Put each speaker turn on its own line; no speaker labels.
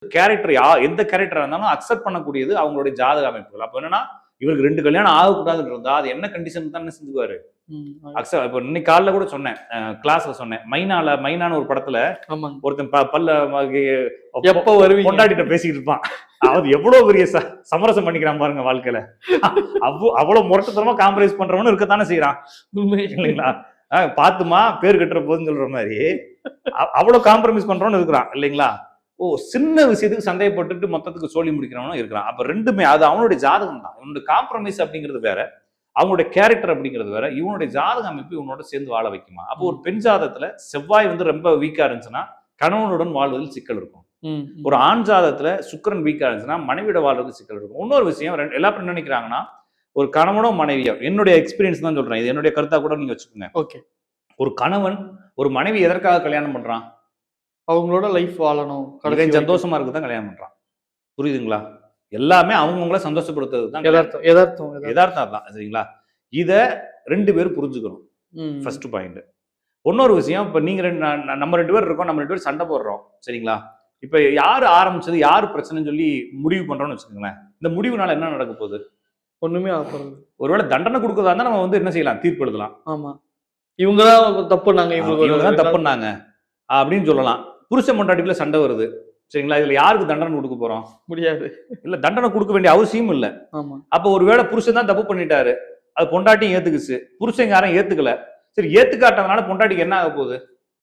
Character எந்த கேரக்டரா இருந்தாலும் அக்செப்ட் பண்ணக்கூடியது அவங்களுடைய ஜாதக அமைப்புகள். அப்ப என்னன்னா இவருக்கு 2 கல்யாணம் ஆகக்கூடாதுன்னு இருந்தா அது என்ன கண்டிஷன் தான் செஞ்சுக்குவாரு. அக்செப்ட். இப்ப இன்னைக்கு காலைல கூட சொன்னேன், கிளாஸ்ல சொன்னேன், மைனான ஒரு படத்துல ஒருத்தன் பல்ல
எப்ப வருவீங்க
கொண்டாடிட்ட பேசிட்டு இருப்பான். அது எவ்வளவு பெரிய சமரசம் பண்ணிக்கிறான் பாருங்க வாழ்க்கையில. அவ்வளவு முரட்டுத்தனமா காம்ப்ரமைஸ் பண்றவனு இருக்கத்தானே செய்யறான் இல்லைங்களா? பாத்துமா பேர் கட்டுற போதுன்னு சொல்ற மாதிரி அவ்வளவு காம்ப்ரமைஸ் பண்றவனு இருக்கிறான் இல்லைங்களா? சின்ன விஷயத்துக்கு சந்தேகப்பட்டுட்டு மொத்தத்துக்கு சொல்லி முடிக்கிறவனும் இருக்கிறான். அப்ப ரெண்டுமே அது அவனுடைய ஜாதகம் தான். இவனுடைய காம்ப்ரமைஸ் அப்படிங்கிறது வேற, அவங்களுடைய கேரக்டர் அப்படிங்கிறது வேற. இவனுடைய ஜாதக அமைப்பு இவனோட சேர்ந்து வாழ வைக்குமா? அப்போ ஒரு பெண் ஜாதகத்துல செவ்வாய் ரொம்ப வீக்கா இருந்துச்சுன்னா கணவனுடன் வாழ்வதில் சிக்கல் இருக்கும். ஒரு ஆண் ஜாதகத்துல சுக்கிரன் வீக்கா இருந்துச்சுன்னா மனைவியோட வாழ்றது சிக்கல் இருக்கும். இன்னொரு விஷயம், எல்லா பேரும் நினைக்கிறாங்கன்னா ஒரு கணவனோ மனைவியோ, என்னுடைய எக்ஸ்பீரியன்ஸ் தான் சொல்றேன், இது என்னுடைய கருத்தா கூட நீங்க வச்சுக்கோங்க. ஒரு கணவன் ஒரு மனைவி எதற்காக கல்யாணம் பண்றான்?
அவங்களோட லைஃப் வாழணும்,
சந்தோஷமா இருக்குதான் கல்யாணம் பண்றான். புரியுதுங்களா? எல்லாமே அவங்கவுங்கள சந்தோஷப்படுத்துறது தான் யதார்த்தம் தான். சரிங்களா? இத 2 பேரும் புரிஞ்சுக்கணும். First point. இன்னொரு விஷயம், இப்ப நீங்க நம்ம 2 பேர் இருக்கோம், நம்ம 2 பேர் சண்டை போடுறோம். சரிங்களா? இப்ப யாரு ஆரம்பிச்சது, யாரு பிரச்சனைன்னு சொல்லி முடிவு பண்றோம்னு வச்சுக்கோங்களேன். இந்த முடிவுனால என்ன நடக்க போகுது?
ஒண்ணுமே ஆகப்போறது.
ஒருவேளை தண்டனை கொடுக்கறதா இருந்தா நம்ம என்ன செய்யலாம், தீர்ப்பு எழுதலாம்.
ஆமா, இவங்கதான் தப்புனாங்க,
இவங்கதான் தப்புனாங்க அப்படின்னு சொல்லலாம். புருஷன் பொண்டாட்டிக்குள்ள சண்டை வருது. சரிங்களா? இதுல யாருக்கு தண்டனை கொடுக்க போறோம்?
முடியாது.
இல்ல, தண்டனை கொடுக்க வேண்டிய அவசியம் இல்ல. அப்ப ஒருவேளை புருஷன் தான் தப்பு பண்ணிட்டாரு, அது பொண்டாட்டியும் ஏத்துக்குச்சு, புருஷன் யாரும் ஏத்துக்கல. சரி, ஏத்துக்காட்டதுனால பொண்டாட்டிக்கு என்ன ஆக போகுது?